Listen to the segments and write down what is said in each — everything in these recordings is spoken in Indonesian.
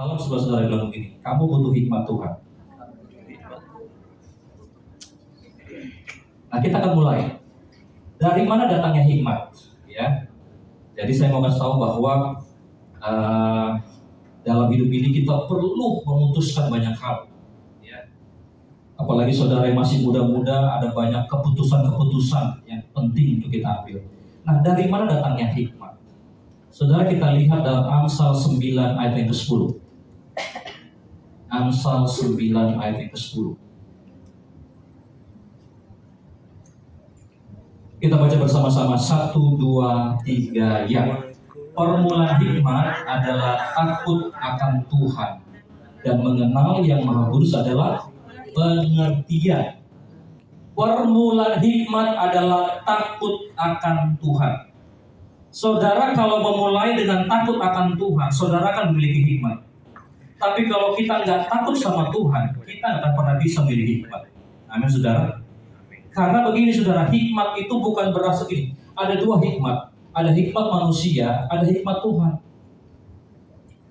Salam saudara-saudara bilang begini, kamu butuh hikmat Tuhan. Nah, kita akan mulai. Dari mana datangnya hikmat? Ya. Jadi saya mau kasih tahu bahwa dalam hidup ini kita perlu memutuskan banyak hal. Ya. Apalagi saudara yang masih muda-muda, ada banyak keputusan-keputusan yang penting untuk kita ambil. Nah, dari mana datangnya hikmat? Saudara, kita lihat dalam Amsal 9 ayat yang ke-10. Amsal 9 ayat yang ke-10. Kita baca bersama-sama 1, 2, 3, ya. Permulaan hikmat adalah takut akan Tuhan, dan mengenal yang Maha Kudus adalah pengertian. Permulaan hikmat adalah takut akan Tuhan. Saudara, kalau memulai dengan takut akan Tuhan, saudara akan memiliki hikmat. Tapi kalau kita nggak takut sama Tuhan, kita nggak akan pernah bisa memiliki hikmat. Amin, saudara. Karena begini, saudara, hikmat itu bukan berasal gini. Ada dua hikmat. Ada hikmat manusia, ada hikmat Tuhan.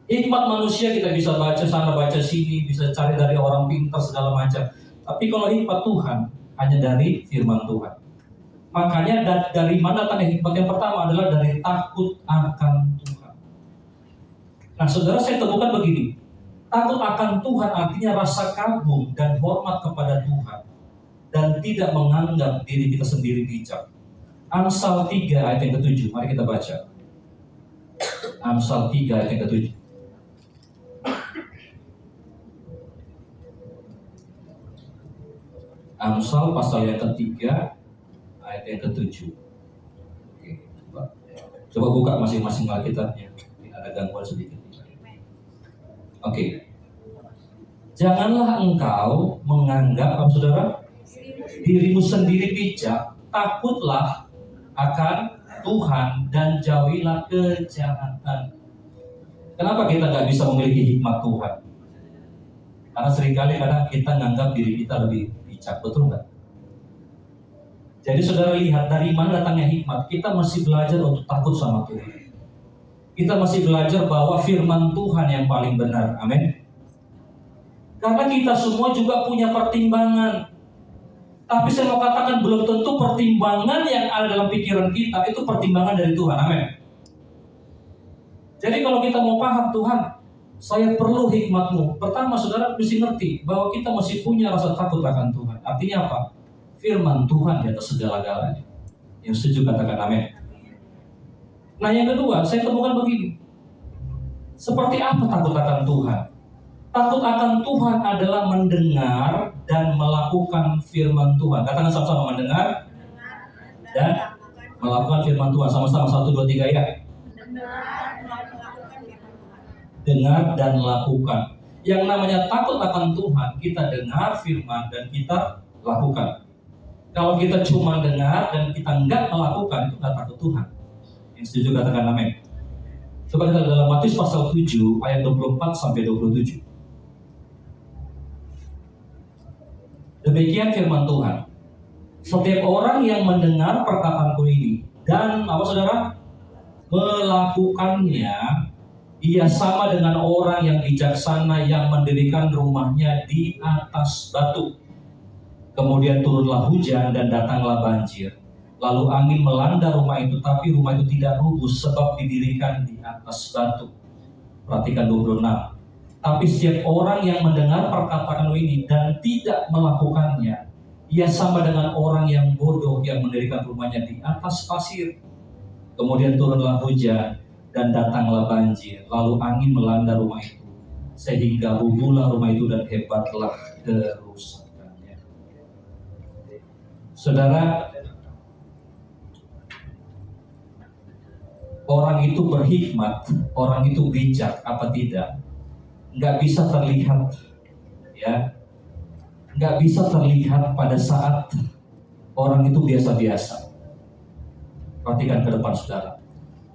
Hikmat manusia kita bisa baca sana, baca sini, bisa cari dari orang pintar segala macam. Tapi kalau hikmat Tuhan, hanya dari firman Tuhan. Makanya dari mana datangnya hikmat? Yang pertama adalah dari takut akan Tuhan. Nah, saudara, saya temukan begini. Takut akan Tuhan artinya rasa kagum dan hormat kepada Tuhan, dan tidak menganggap diri kita sendiri bijak. Amsal 3 ayat yang ke-7. Mari kita baca. Amsal 3 ayat yang ke-7. Amsal pasal yang ketiga ayat yang ke-7. Oke, coba buka masing-masing Alkitabnya. Ini ada gangguan sedikit. Oke. Janganlah engkau menganggap, saudara, dirimu sendiri bijak. Takutlah akan Tuhan dan jauhilah kejahatan. Kenapa kita nggak bisa memiliki hikmat Tuhan? Karena seringkali kadang kita menganggap diri kita lebih bijak, betul nggak? Jadi saudara lihat dari mana datangnya hikmat. Kita masih belajar untuk takut sama Tuhan. Kita masih belajar bahwa firman Tuhan yang paling benar. Amin. Karena kita semua juga punya pertimbangan. Tapi saya mau katakan belum tentu pertimbangan yang ada dalam pikiran kita itu pertimbangan dari Tuhan. Amin. Jadi kalau kita mau paham Tuhan, saya perlu hikmat-Mu. Pertama, saudara mesti ngerti bahwa kita masih punya rasa takut akan Tuhan. Artinya apa? Firman Tuhan di atas segala-galanya. Yang setuju katakan amin. Nah, yang kedua, saya temukan begini. Seperti apa takut akan Tuhan? Takut akan Tuhan adalah mendengar dan melakukan firman Tuhan. Katakan sama-sama, mendengar dan melakukan firman Tuhan. Sama-sama, 1, 2, 3, ya. Dengar dan lakukan. Yang namanya takut akan Tuhan, kita dengar firman dan kita lakukan. Kalau kita cuma dengar dan kita enggak melakukan, itu enggak takut Tuhan. Yang setuju katakan amin. Coba kita dalam Matius pasal 7 ayat 24 sampai 27. Demikian firman Tuhan. Setiap orang yang mendengar perkataanku ini dan apa saudara? Melakukannya, ia sama dengan orang yang bijaksana yang mendirikan rumahnya di atas batu. Kemudian turunlah hujan dan datanglah banjir. Lalu angin melanda rumah itu, tapi rumah itu tidak rubuh sebab didirikan di atas batu. Perhatikan 26. Tapi setiap orang yang mendengar perkataan ini dan tidak melakukannya, ia sama dengan orang yang bodoh yang mendirikan rumahnya di atas pasir. Kemudian turunlah hujan dan datanglah banjir. Lalu angin melanda rumah itu, sehingga rubuhlah rumah itu dan hebatlah kerusakannya. Saudara, orang itu berhikmat, orang itu bijak apa tidak, nggak bisa terlihat, ya, nggak bisa terlihat pada saat orang itu biasa-biasa. Perhatikan ke depan saudara,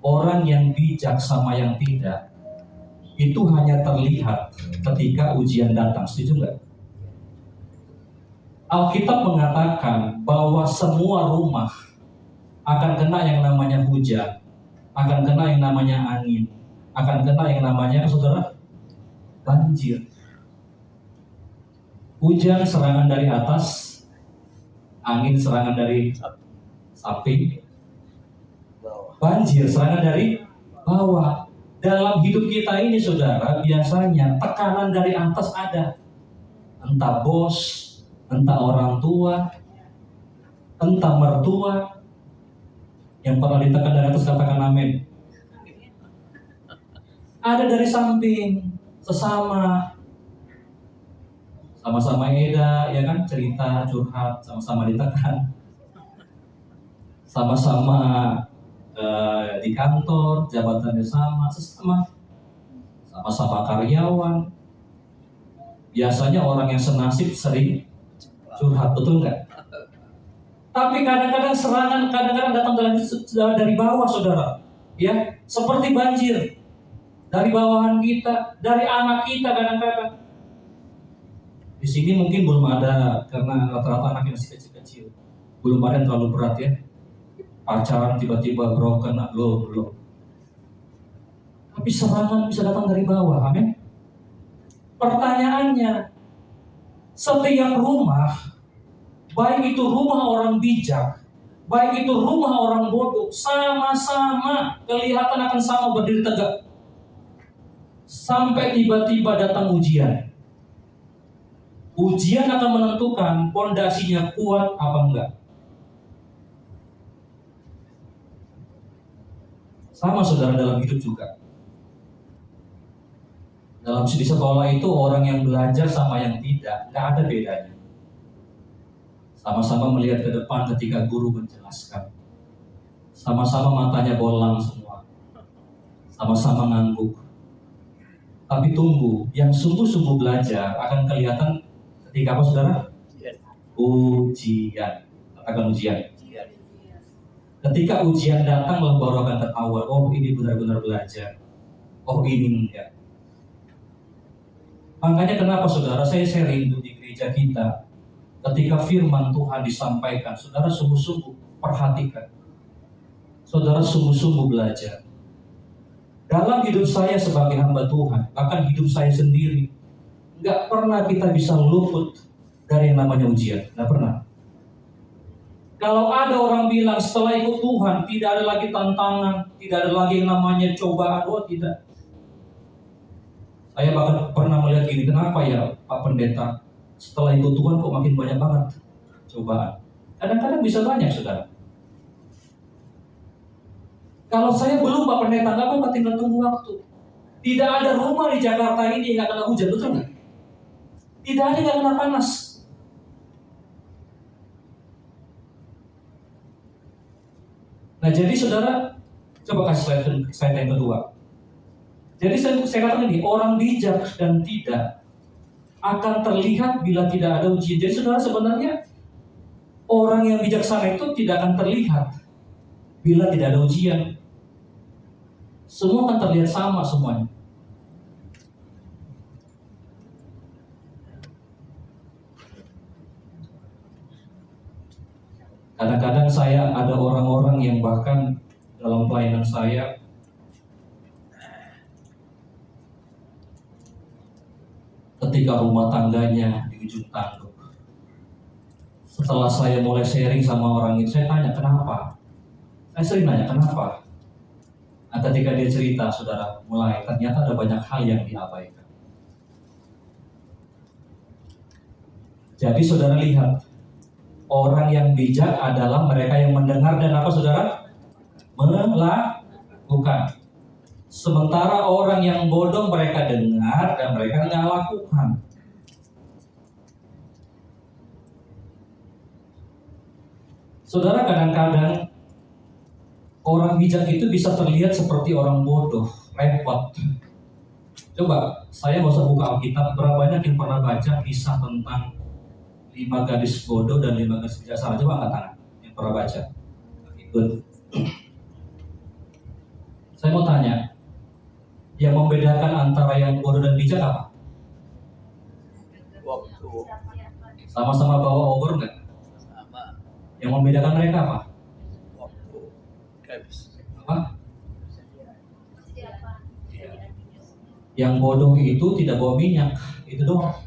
orang yang bijak sama yang tidak, itu hanya terlihat ketika ujian datang. Setuju nggak? Alkitab mengatakan bahwa semua rumah akan kena yang namanya hujan, akan kena yang namanya angin, akan kena yang namanya saudara banjir. Hujan serangan dari atas, angin serangan dari samping, banjir serangan dari bawah. Dalam hidup kita ini saudara, biasanya tekanan dari atas ada. Entah bos, entah orang tua, entah mertua. Yang pernah ditekan dari atas katakan amin. Ada dari samping, sesama, sama-sama Eda, ya kan, cerita, curhat, sama-sama ditekan, sama-sama di kantor, jabatannya sama, sama-sama karyawan. Biasanya orang yang senasib sering curhat, betul nggak? Tapi kadang-kadang serangan, kadang-kadang datang dari bawah, saudara. Ya, seperti banjir dari bawahan kita, dari anak kita kadang-kadang. Di sini mungkin belum ada, karena rata-rata anaknya masih kecil-kecil. Belum ada yang terlalu berat ya. Pacaran tiba-tiba broken, belum. Tapi serangan bisa datang dari bawah, amin. Pertanyaannya, setiap rumah, baik itu rumah orang bijak, baik itu rumah orang bodoh, sama-sama kelihatan akan sama berdiri tegak. Sampai tiba-tiba datang ujian. Ujian akan menentukan pondasinya kuat apa enggak. Sama saudara dalam hidup juga. Dalam di sekolah itu orang yang belajar sama yang tidak, nggak ada bedanya. Sama-sama melihat ke depan ketika guru menjelaskan. Sama-sama matanya bolang semua. Sama-sama ngangguk. Tapi tunggu, yang sungguh-sungguh belajar akan kelihatan ketika apa saudara? Ujian. Katakan ujian. Ketika ujian datang baru akan ketahuan, oh ini benar-benar belajar. Oh ini enggak. Makanya kenapa saudara, saya rindu di gereja kita. Ketika firman Tuhan disampaikan, saudara sungguh-sungguh perhatikan. Saudara sungguh-sungguh belajar. Dalam hidup saya sebagai hamba Tuhan, bahkan hidup saya sendiri, nggak pernah kita bisa luput dari yang namanya ujian. Nggak pernah. Kalau ada orang bilang setelah ikut Tuhan, tidak ada lagi tantangan, tidak ada lagi yang namanya cobaan, oh tidak. Saya bahkan pernah melihat gini, kenapa ya Pak Pendeta, setelah ikut Tuhan kok makin banyak banget cobaan. Kadang-kadang bisa banyak, saudara. Kalau saya belum Pak Pendeta, nggak apa-apa, tinggal tunggu waktu. Tidak ada rumah di Jakarta ini yang nggak kena hujan, betul nggak? Tidak ada yang nggak kena panas. Nah jadi saudara, coba kasih slide yang kedua. Jadi saya katakan ini, orang bijak dan tidak akan terlihat bila tidak ada ujian. Jadi saudara sebenarnya orang yang bijaksana itu tidak akan terlihat bila tidak ada ujian. Semua akan terlihat sama semuanya. Kadang-kadang saya ada orang-orang yang bahkan dalam pelayanan saya ketika rumah tangganya di ujung tanduk. Setelah saya mulai sharing sama orang itu, saya tanya kenapa. Saya sering nanya kenapa. Nah, ketika dia cerita, saudara, mulai ternyata ada banyak hal yang diabaikan. Jadi saudara lihat, orang yang bijak adalah mereka yang mendengar dan apa saudara? Melakukan. Sementara orang yang bodoh mereka dengar dan mereka nggak lakukan. Saudara, kadang-kadang orang bijak itu bisa terlihat seperti orang bodoh, repot. Coba, saya nggak usah buka Alkitab, berapa banyak yang pernah baca kisah tentang 5 gadis bodoh dan 5 gadis bijaksana? Coba angkat tangan yang pernah baca. Ikut. Saya mau tanya, yang membedakan antara yang bodoh dan bijak apa? Waktu. Sama-sama bawa obor nggak? Sama. Yang membedakan mereka apa? Waktu. Apa? Yang bodoh itu tidak bawa minyak, itu doang.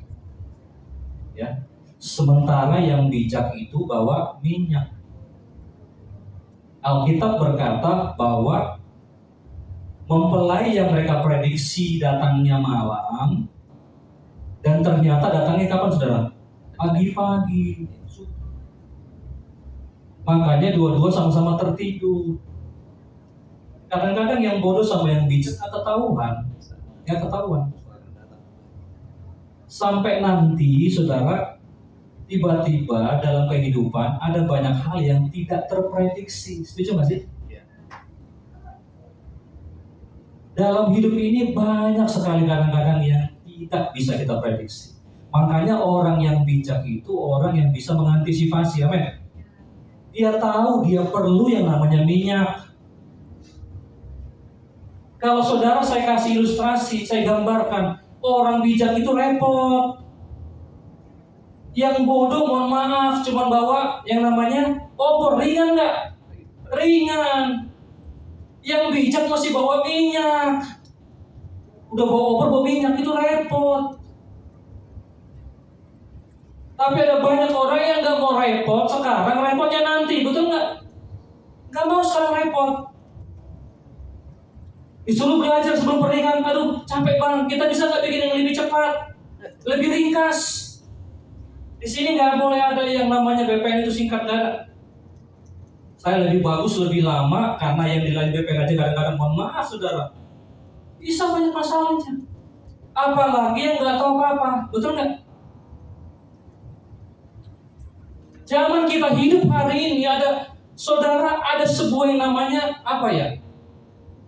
Ya. Sementara yang bijak itu bawa minyak. Alkitab berkata bahwa mempelai yang mereka prediksi datangnya malam, dan ternyata datangnya kapan, saudara? Pagi-pagi. Makanya dua-dua sama-sama tertidur. Kadang-kadang yang bodoh sama yang bijak nggak ketahuan. Sampai nanti, saudara, tiba-tiba dalam kehidupan ada banyak hal yang tidak terprediksi. Setuju nggak sih? Dalam hidup ini banyak sekali kadang-kadang yang tidak bisa kita prediksi. Makanya orang yang bijak itu orang yang bisa mengantisipasi. Amin. Dia tahu dia perlu yang namanya minyak. Kalau saudara saya kasih ilustrasi, saya gambarkan, orang bijak itu repot. Yang bodoh mohon maaf cuma bawa yang namanya obor, ringan nggak? Ringan. Yang bijak masih bawa minyak. Udah bawa obor, bawa minyak, itu repot. Tapi ada banyak orang yang nggak mau repot sekarang, repotnya nanti, betul nggak? Nggak mau sekarang repot. Disuruh belajar sebelum pernikahan, aduh capek bang, kita bisa nggak bikin yang lebih cepat, lebih ringkas? Di sini nggak boleh ada yang namanya BPN itu singkat, nggak ada. Saya lebih bagus, lebih lama, karena yang di lain BPN aja kadang-kadang mohon maaf saudara, bisa banyak masalahnya. Apalagi yang nggak tahu apa-apa, betul nggak? Zaman kita hidup hari ini ada sebuah yang namanya apa ya?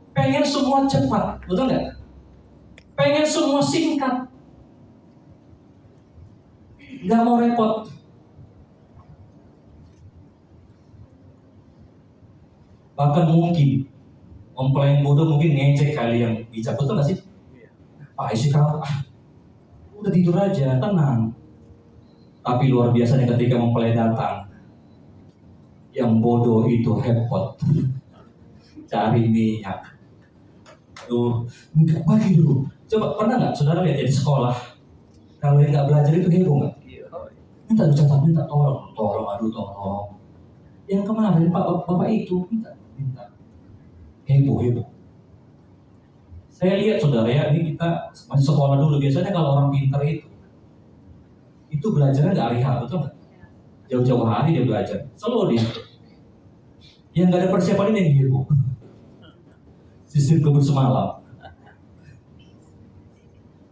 Pengen semua cepat, betul nggak? Pengen semua singkat, nggak mau repot. Bahkan mungkin mempelai bodoh mungkin ngecek kali yang bijak, betul nggak sih? Pak isi kau, udah tidur aja, tenang. Tapi luar biasanya ketika mempelai datang, yang bodoh itu hepot, cari minyak. Enggak bagi dulu. Coba pernah nggak saudara lihat di sekolah, kalau yang nggak belajar itu heboh nggak? Minta dicatat, minta tolong. Yang kemarin bapak itu minta. Heboh. Saya lihat saudara ya, ini kita masih sekolah dulu. Biasanya kalau orang pintar itu belajarnya nggak hari-hari, betul nggak? Jauh-jauh hari dia belajar, selalu dia. Yang nggak ada persiapan ini yang heboh. Sistem kebun semalam.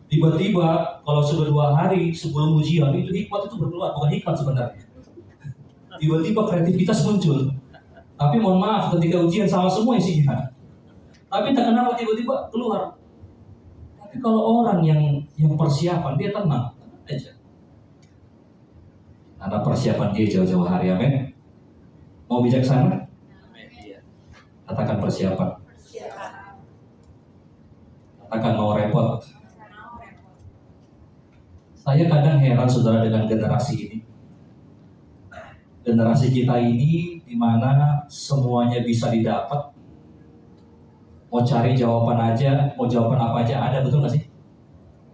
Tiba-tiba kalau sudah 2 hari sebelum ujian itu hikmat itu berkeluar, bukan hikmat sebenarnya. Tiba-tiba kreativitas muncul. Tapi mohon maaf ketika ujian salah semua isinya. Tapi tak kenapa tiba-tiba keluar. Tapi kalau orang yang persiapan dia tenang aja. Karena persiapan dia jauh-jauh hari, amin. Mau bijaksana? Katakan persiapan. Katakan mau repot. Saya kadang heran saudara dengan generasi ini. Generasi kita ini di mana semuanya bisa didapat. Mau cari jawaban aja, mau jawaban apa aja ada, betul nggak sih?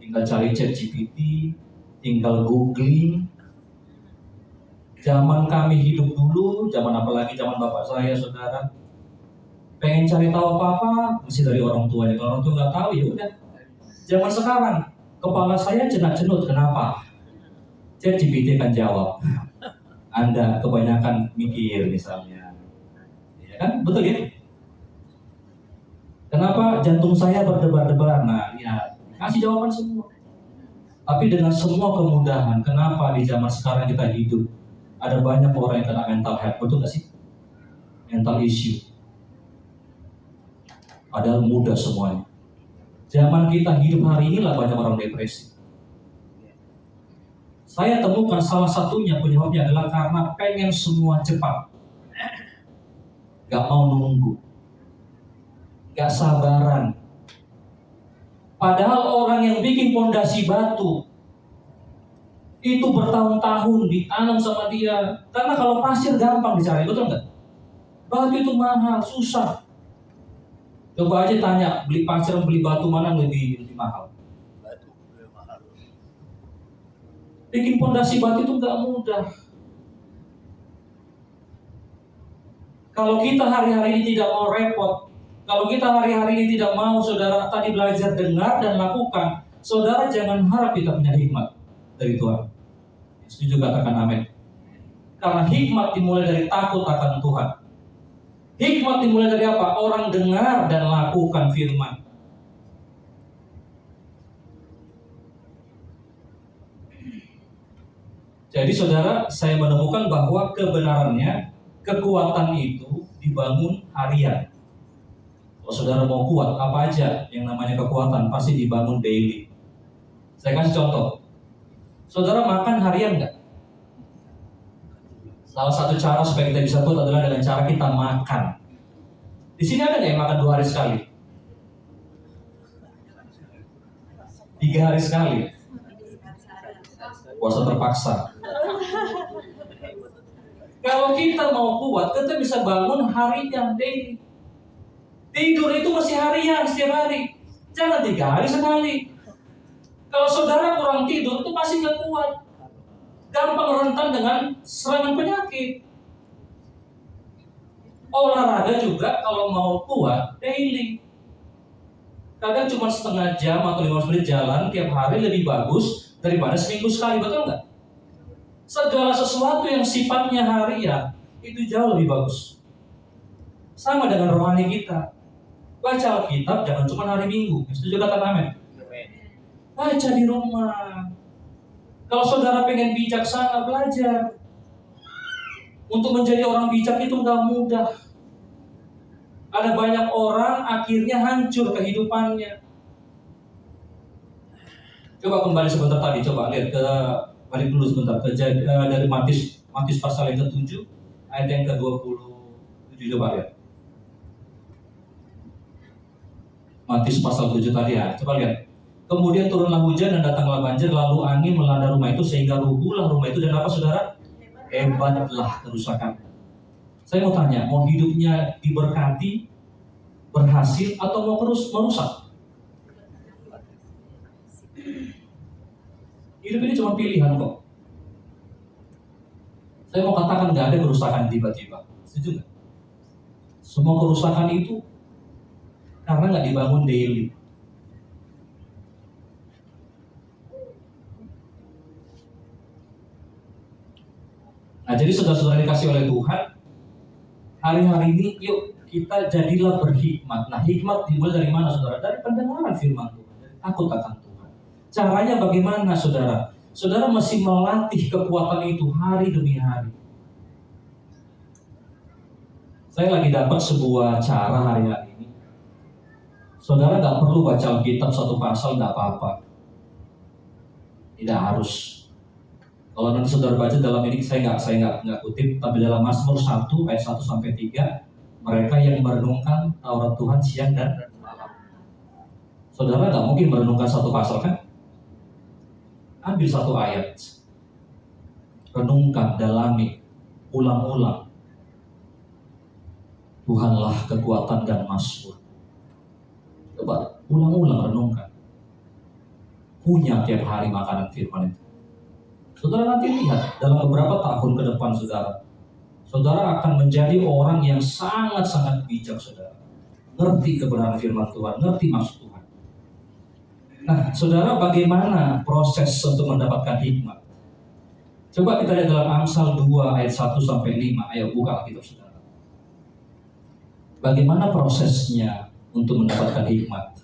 Tinggal cari ChatGPT, tinggal googling. Zaman kami hidup dulu, zaman apalagi zaman bapak saya, saudara, pengen cari tahu apa-apa, mesti dari orang tuanya. Kalau orang tua nggak tahu, ya udah. Zaman sekarang, kepala saya cenut-cenut, kenapa? ChatGPT kan jawab. Anda kebanyakan mikir misalnya, ya kan, betul ya? Kenapa jantung saya berdebar-debar? Nah, ya kasih jawaban semua. Tapi dengan semua kemudahan, kenapa di zaman sekarang kita hidup ada banyak orang yang kena mental health, betul nggak sih? Mental issue. Padahal mudah semuanya. Zaman kita hidup hari inilah banyak orang depresi. Saya temukan salah satunya penyebabnya adalah karena pengen semua cepat. Gak mau nunggu. Gak sabaran. Padahal orang yang bikin pondasi batu itu bertahun-tahun ditanam sama dia. Karena kalau pasir gampang dicari, betul nggak? Batu itu mahal, susah. Coba aja tanya, beli pasir, beli batu mana yang lebih mahal? Batu lebih mahal. Bikin pondasi batu itu nggak mudah. Kalau kita hari-hari ini tidak mau repot, kalau kita hari-hari ini tidak mau, saudara tadi belajar dengar dan lakukan, saudara jangan harap kita punya hikmat dari Tuhan. Setuju, katakan amin. Karena hikmat dimulai dari takut akan Tuhan. Hikmat dimulai dari apa? Orang dengar dan lakukan firman. Jadi saudara, saya menemukan bahwa kebenarannya, kekuatan itu dibangun harian. Kalau saudara mau kuat, apa aja yang namanya kekuatan pasti dibangun daily. Saya kasih contoh. Saudara makan harian nggak? Salah satu cara supaya kita bisa kuat adalah dengan cara kita makan. Di sini ada nggak yang makan 2 hari sekali? 3 hari sekali? Puasa terpaksa. Kalau kita mau kuat, kita bisa bangun harian daily. Tidur itu masih harian, setiap hari. Jangan 3 hari sekali. Kalau saudara kurang tidur, itu pasti nggak kuat. Gampang rentan dengan serangan penyakit. Olahraga juga kalau mau kuat, daily. Kadang cuma setengah jam atau 15 menit jalan tiap hari lebih bagus daripada seminggu sekali, betul nggak? Segala sesuatu yang sifatnya harian itu jauh lebih bagus. Sama dengan rohani kita. Baca Alkitab jangan cuma hari Minggu. Setuju kata amin? Baca di rumah. Kalau saudara pengen bijaksana, belajar. Untuk menjadi orang bijak itu nggak mudah. Ada banyak orang akhirnya hancur kehidupannya. Coba kembali sebentar tadi, coba lihat balik dulu sebentar dari Matius pasal yang ke-7 ayat yang ke-27, coba lihat. Matius pasal 7 tadi ya, coba lihat. Kemudian turunlah hujan dan datanglah banjir, lalu angin melanda rumah itu sehingga rubuhlah rumah itu, dan apa saudara? Hebatlah kerusakan. Saya mau tanya, mau hidupnya diberkati, berhasil, atau mau merusak? Hidup ini cuma pilihan kok. Saya mau katakan nggak ada kerusakan tiba-tiba. Setuju nggak? Semua kerusakan itu karena nggak dibangun daily. Nah, jadi saudara-saudara dikasih oleh Tuhan, hari-hari ini yuk kita jadilah berhikmat. Nah, hikmat dimulai dari mana, saudara? Dari pendengaran firman Tuhan, dari takut akan Tuhan. Caranya bagaimana, saudara? Saudara masih melatih kekuatan itu hari demi hari. Saya lagi dapat sebuah cara hari-hari ini. Saudara nggak perlu baca Alkitab satu pasal, nggak apa-apa. Tidak harus. Kalau nanti saudara baca dalam ini, saya nggak kutip, tapi dalam Mazmur 1 ayat 1 sampai 3, mereka yang merenungkan Taurat Tuhan siang dan malam. Saudara nggak mungkin merenungkan satu pasal kan? Ambil satu ayat, renungkan, dalami, ulang-ulang. Tuhanlah kekuatan dan mazmur. Coba ulang-ulang renungkan. Punya tiap hari makanan firman itu. Saudara nanti lihat dalam beberapa tahun ke depan, saudara akan menjadi orang yang sangat-sangat bijak, saudara. Ngerti kebenaran firman Tuhan, ngerti maksud Tuhan. Nah, saudara, bagaimana proses untuk mendapatkan hikmat? Coba kita lihat dalam Amsal 2 ayat 1 sampai 5. Ayo buka Alkitab, saudara. Bagaimana prosesnya untuk mendapatkan hikmat?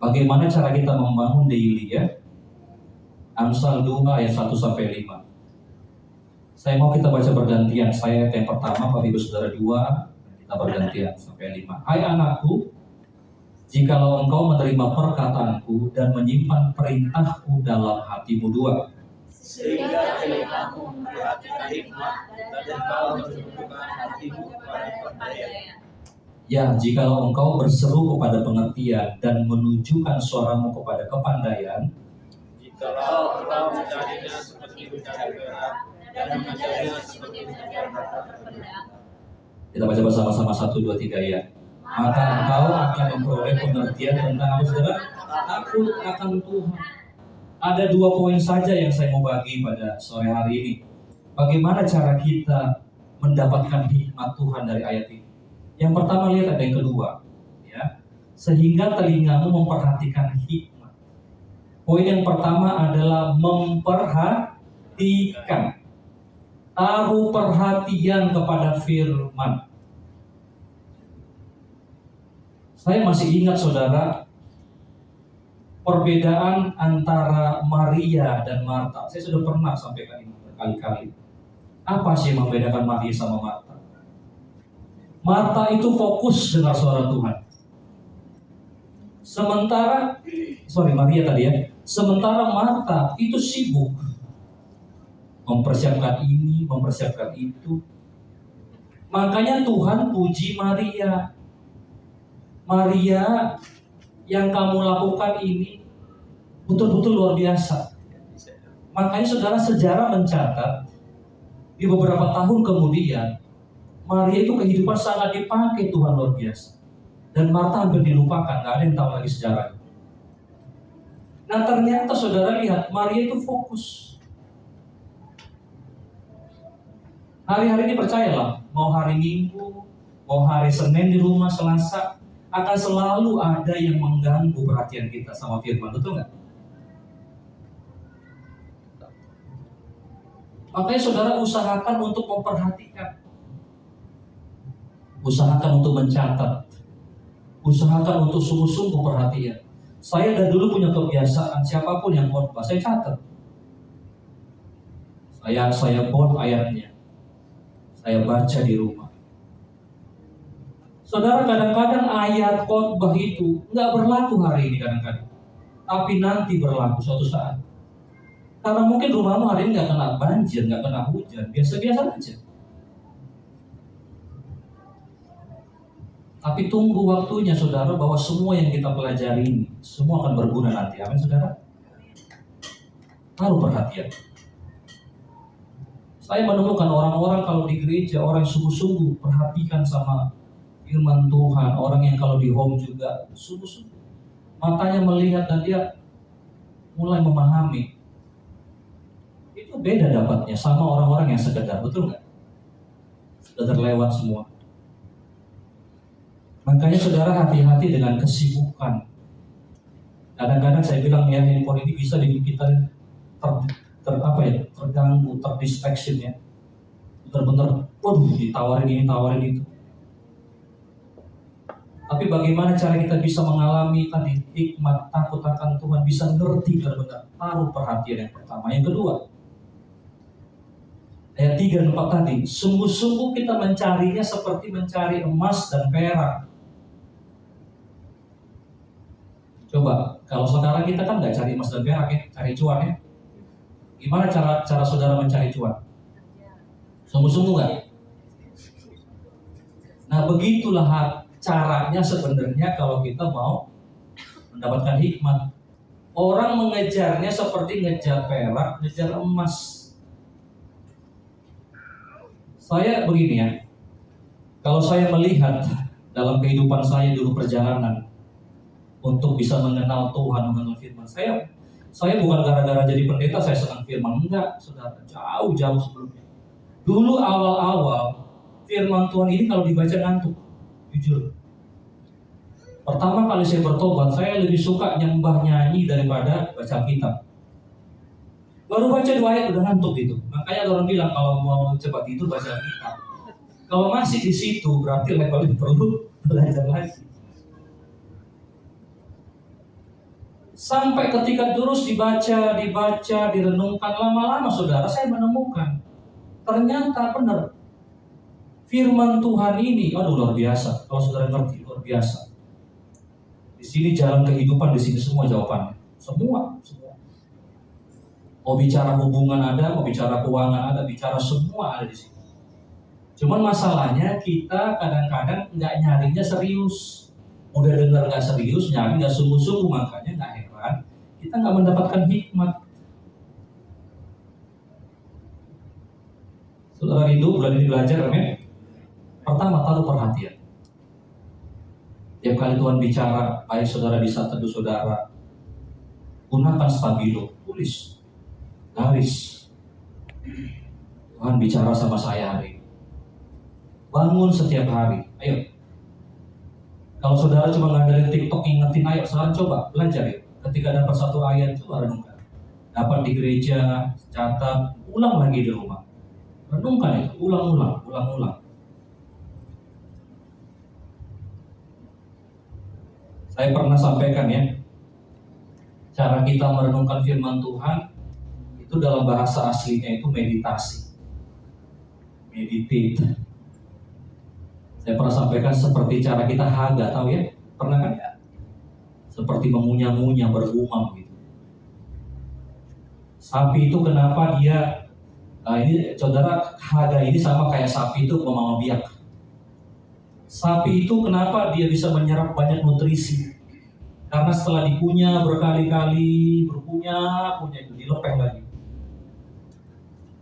Bagaimana cara kita membangun daily ya? Amsal 2 ayat 1 sampai 5. Saya mau kita baca bergantian. Saya yang pertama, Bapak Ibu Saudara 2, kita bergantian sampai 5. Hai anakku, jikalau engkau menerima perkataanku dan menyimpan perintahku dalam hatimu. 2. Sehingga telingamu memperhatikan hikmat dan engkau menundukkan hatimu kepada pendayaan. Ya, jikalau engkau berseru kepada pengertian dan menunjukkan suaramu kepada kepandaian. Jikalau engkau mencarinya seperti mencari perak dan mengejarnya seperti mengejar harta terpendam. Kita baca bersama-sama 1, 2, 3 ya. maka engkau akan memperoleh pengertian tentang apa saudara? Takut akan Tuhan. Ada 2 poin saja yang saya mau bagi pada sore hari ini. Bagaimana cara kita mendapatkan hikmat Tuhan dari ayat ini? Yang pertama, lihat ada yang kedua, ya. Sehingga telingamu memperhatikan hikmat. Poin yang pertama adalah memperhatikan. Taruh perhatian kepada firman. Saya masih ingat saudara, perbedaan antara Maria dan Marta. Saya sudah pernah sampaikan ini berkali-kali. Apa sih yang membedakan Maria sama Marta? Marta itu fokus dengar suara Tuhan. Maria tadi ya. Sementara Marta itu sibuk mempersiapkan ini, mempersiapkan itu. Makanya Tuhan puji Maria. Maria, yang kamu lakukan ini betul-betul luar biasa. Makanya saudara, sejarah mencatat di beberapa tahun kemudian Maria itu kehidupan sangat dipakai Tuhan luar biasa. Dan Marta hampir dilupakan, gak ada yang tahu lagi sejarahnya. Nah ternyata saudara lihat, Maria itu fokus. Hari-hari ini percayalah, mau hari Minggu, mau hari Senin di rumah, Selasa, akan selalu ada yang mengganggu perhatian kita sama firman, betul nggak? Makanya saudara usahakan untuk memperhatikan. Usahakan untuk mencatat. Usahakan untuk sungguh-sungguh perhatian. Saya dari dulu punya kebiasaan, siapapun yang khotbah, saya catat. Saya bold ayatnya. Saya baca di rumah. Saudara, kadang-kadang ayat khotbah itu nggak berlaku hari ini kadang-kadang. Tapi nanti berlaku suatu saat. Karena mungkin rumahmu hari ini nggak kena banjir, nggak kena hujan, biasa-biasa aja. Tapi tunggu waktunya saudara, bahwa semua yang kita pelajari ini semua akan berguna nanti. Amin saudara? Taruh perhatian. Saya menemukan orang-orang kalau di gereja, orang yang sungguh-sungguh perhatikan sama firman Tuhan. Orang yang kalau di home juga sungguh-sungguh matanya melihat dan dia mulai memahami. Itu beda dapatnya sama orang-orang yang sekedar, betul nggak? Sekedar lewat semua. Makanya saudara hati-hati dengan kesibukan. Kadang-kadang saya bilang ya, handphone ini bisa bikin kita terganggu, terdistraction ya. Benar-benar, ditawarin ini, tawarin itu. Tapi bagaimana cara kita bisa mengalami tadi hikmat takut akan Tuhan, bisa ngerti benar-benar, taruh perhatian yang pertama. Yang kedua, ayat 3 dan 4 tadi, sungguh-sungguh kita mencarinya seperti mencari emas dan perak. Coba, kalau sekarang kita kan nggak cari emas dan perak ya, cari cuan ya. Gimana cara saudara mencari cuan? Sungguh-sungguh nggak? Nah begitulah caranya sebenarnya kalau kita mau mendapatkan hikmat. Orang mengejarnya seperti ngejar perak, ngejar emas. Saya begini ya, kalau saya melihat dalam kehidupan saya dulu perjalanan untuk bisa mengenal Tuhan, mengenal firman, saya bukan gara-gara jadi pendeta saya senang firman, enggak, saudara, jauh-jauh sebelumnya. Dulu awal-awal firman Tuhan ini kalau dibaca ngantuk, jujur. Pertama kali saya bertobat, saya lebih suka nyembah nyanyi daripada baca kitab. Baru baca 2 ayat udah ngantuk gitu. Makanya orang bilang kalau mau cepat itu baca kitab. Kalau masih di situ berarti levelnya perlu belajar lagi. Sampai ketika terus dibaca, direnungkan lama-lama saudara, saya menemukan ternyata benar firman Tuhan ini, luar biasa. Kalau saudara ngerti, luar biasa. Di sini jalan kehidupan, di sini semua jawabannya, semua. Mau bicara hubungan ada, mau bicara keuangan ada, bicara semua ada di sini. Cuman masalahnya kita kadang-kadang nggak nyarinya serius. Udah dengar nggak serius, nyari nggak sungguh-sungguh, makanya nggak heran kita nggak mendapatkan hikmat. Saudara rindu bulan ini belajar, amin. Pertama, taruh perhatian. Tiap kali Tuhan bicara, baik saudara bisa teduh saudara, gunakan stabilo, tulis, garis. Tuhan bicara sama saya hari ini. Bangun setiap hari, ayo. Kalau saudara cuma ngandelin TikTok ingetin, ayo sekarang coba belajar ya. Ketika dapat satu ayat, coba renungkan. Dapat di gereja, catat, ulang lagi di rumah. Renungkan itu, ulang-ulang. Saya pernah sampaikan ya, cara kita merenungkan firman Tuhan itu dalam bahasa aslinya itu meditasi, meditate. Saya pernah sampaikan seperti cara kita haga, tahu ya? Pernah kan? Seperti mengunyah-ngunyah, bergumam gitu. Sapi itu kenapa dia, ini saudara, haga ini sama kayak sapi itu memang biak. Sapi itu kenapa dia bisa menyerap banyak nutrisi? Karena setelah dikunyah berkali-kali, berkunyah itu dilepeh lagi.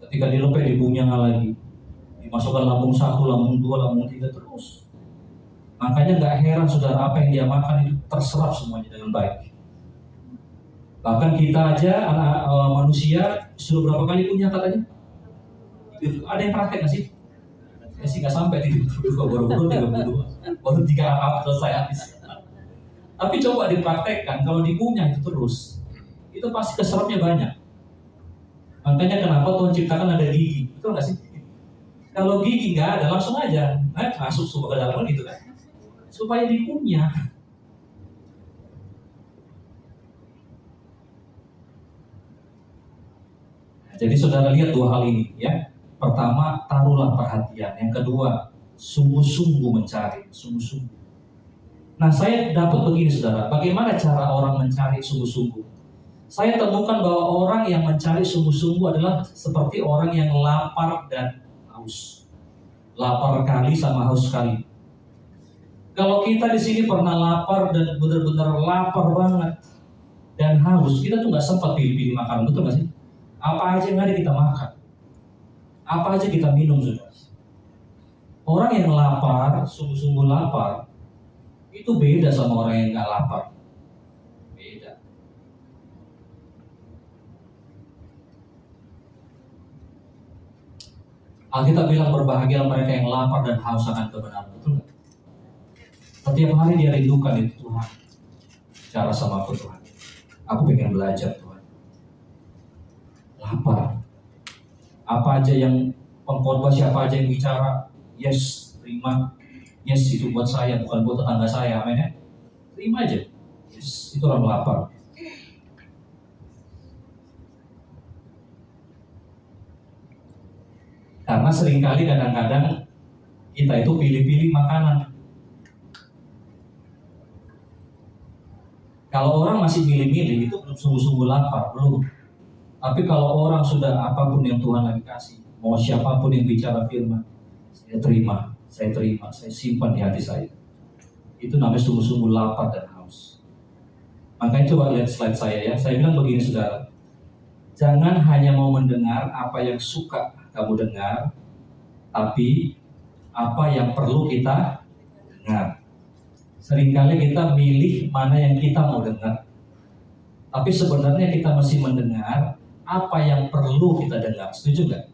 Ketika dilepeh dikunyah lagi, dimasukkan lambung 1, lambung 2, lambung 3 terus. Makanya nggak heran saudara, apa yang dia makan itu terserap semuanya dengan baik. Bahkan kita aja anak manusia sudah berapa kali kunyah katanya? Ada yang praktek nggak sih? Saya sih nggak sampai 32, baru 32, baru 3 apa selesai habis. Tapi coba dipraktekkan, kalau dikunyah itu terus, itu pasti keserapnya banyak. Makanya kenapa Tuhan ciptakan ada gigi, betul nggak sih? Kalau gigi nggak ada, langsung aja masuk ke dalam gitu kan, supaya dikunyah. Jadi saudara lihat 2 hal ini ya. Pertama, taruhlah perhatian. Yang kedua, sungguh-sungguh mencari, sungguh-sungguh. Nah, saya dapat begini saudara, bagaimana cara orang mencari sungguh-sungguh? Saya temukan bahwa orang yang mencari sungguh-sungguh adalah seperti orang yang lapar dan haus. Lapar kali sama haus kali. Kalau kita di sini pernah lapar dan benar-benar lapar banget dan haus, kita tuh nggak sempat pilih-pilih makanan, betul nggak sih? Apa aja yang ada kita makan, apa aja kita minum saudara. Orang yang lapar, sungguh-sungguh lapar, itu beda sama orang yang nggak lapar. Beda. Alkitab bilang berbahagia mereka yang lapar dan haus akan kebenaran, betul nggak? Setiap hari dia rindukan itu Tuhan. Cara sama aku Tuhan. Aku pengen belajar Tuhan. Lapar. Apa aja yang pengkhotbah, siapa aja yang bicara, yes, terima. Yes, itu buat saya, bukan buat tetangga saya, amin ya. Terima aja. Yes, itu orang lapar. Karena seringkali kadang-kadang kita itu pilih-pilih makanan. Kalau orang masih milih-milih itu belum sungguh-sungguh lapar, belum. Tapi kalau orang sudah apapun yang Tuhan lagi kasih, mau siapapun yang bicara firman, saya terima, saya simpan di hati saya. Itu namanya sungguh-sungguh lapar dan haus. Makanya coba lihat slide saya ya. Saya bilang begini saudara, jangan hanya mau mendengar apa yang suka kamu dengar, tapi apa yang perlu kita dengar. Seringkali kita milih mana yang kita mau dengar, tapi sebenarnya kita mesti mendengar apa yang perlu kita dengar. Setuju nggak?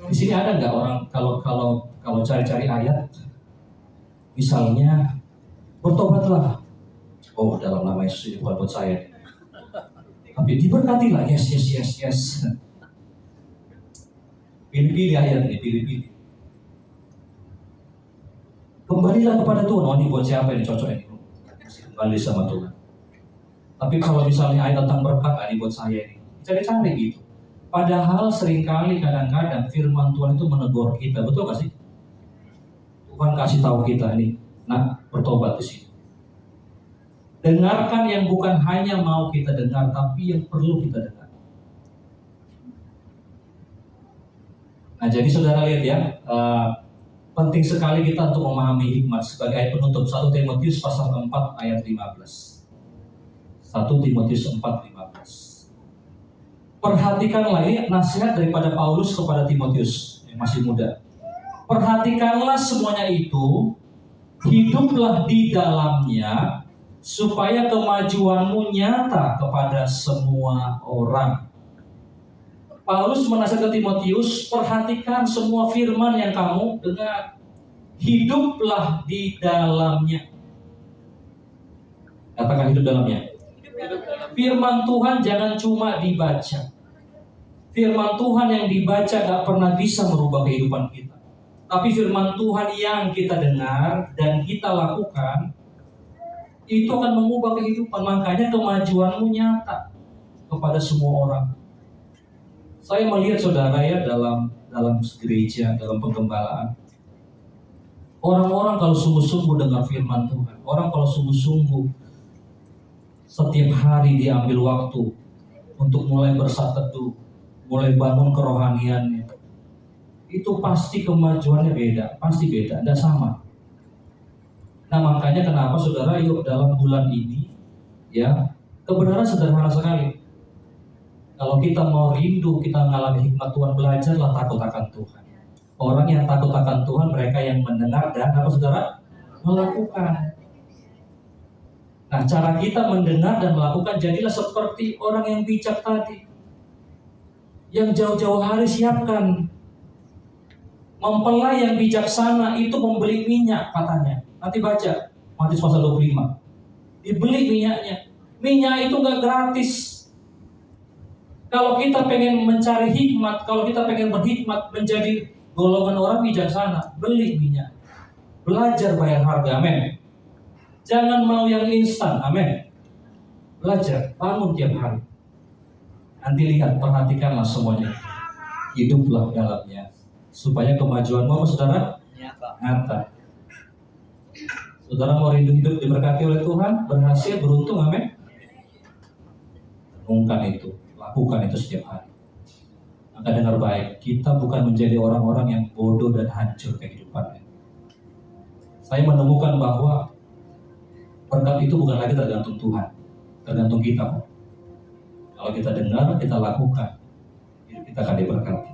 Di sini ada nggak orang kalau cari-cari ayat, misalnya bertobatlah. Oh, dalam nama Yesus ini bukan buat saya. Tapi diberkatilah, yes. Pilih-pilih ayat ini, pilih-pilih. Kembalilah kepada Tuhan. Oh, ini buat siapa ini cocok ini? Kembali sama Tuhan. Tapi kalau misalnya ayat tentang berkat, ini buat saya ini. Cari-cari gitu. Padahal seringkali kadang-kadang firman Tuhan itu menegur kita, betul gak sih? Tuhan kasih tahu kita ini, nah bertobat di sini. Dengarkan yang bukan hanya mau kita dengar, tapi yang perlu kita dengar. Nah, jadi saudara lihat ya, penting sekali kita untuk memahami hikmat sebagai ayat penutup. 1 Timotius pasal 4 ayat 15. 1 Timotius 4:15. Perhatikanlah, ini nasihat daripada Paulus kepada Timotius yang masih muda. Perhatikanlah semuanya itu, hiduplah di dalamnya, supaya kemajuanmu nyata kepada semua orang. Paulus menasihatkan Timotius, perhatikan semua firman yang kamu dengar. Hiduplah di dalamnya. Katakan hidup dalamnya. Firman Tuhan jangan cuma dibaca. Firman Tuhan yang dibaca gak pernah bisa merubah kehidupan kita. Tapi firman Tuhan yang kita dengar dan kita lakukan, itu akan mengubah kehidupan. Makanya kemajuanmu nyata kepada semua orang. Saya melihat saudara ya dalam gereja, dalam penggembalaan. Orang-orang kalau sungguh-sungguh dengar firman Tuhan, orang kalau sungguh-sungguh setiap hari diambil waktu untuk mulai bersatu teduh, mulai bangun kerohaniannya, itu pasti kemajuannya beda, pasti beda, tidak sama. Nah makanya kenapa saudara, yuk dalam bulan ini, ya kebenaran sederhana sekali. Kalau kita mau rindu, kita mengalami hikmat Tuhan, belajarlah takut akan Tuhan. Orang yang takut akan Tuhan, mereka yang mendengar dan apa saudara? Melakukan. Nah, cara kita mendengar dan melakukan, jadilah seperti orang yang bijak tadi. Yang jauh-jauh hari siapkan. Mempelai yang bijaksana itu membeli minyak katanya. Nanti baca Matius pasal 25. Dibeli minyaknya. Minyak itu nggak gratis. Kalau kita pengen mencari hikmat, kalau kita pengen berhikmat, menjadi golongan orang bijaksana, beli minyak. Belajar bayar harga, amin. Jangan mau yang instan, amin. Belajar, bangun tiap hari. Nanti lihat, perhatikanlah semuanya. Hiduplah dalamnya. Supaya kemajuanmu apa saudara? Nyata. Saudara mau rindu hidup diberkati oleh Tuhan, berhasil, beruntung, amin. Renungkan itu. Lakukan itu setiap hari. Maka dengar baik, kita bukan menjadi orang-orang yang bodoh dan hancur kehidupannya. Saya menemukan bahwa berkat itu bukan lagi tergantung Tuhan, tergantung kita. Kalau kita dengar, kita lakukan, kita akan diberkati.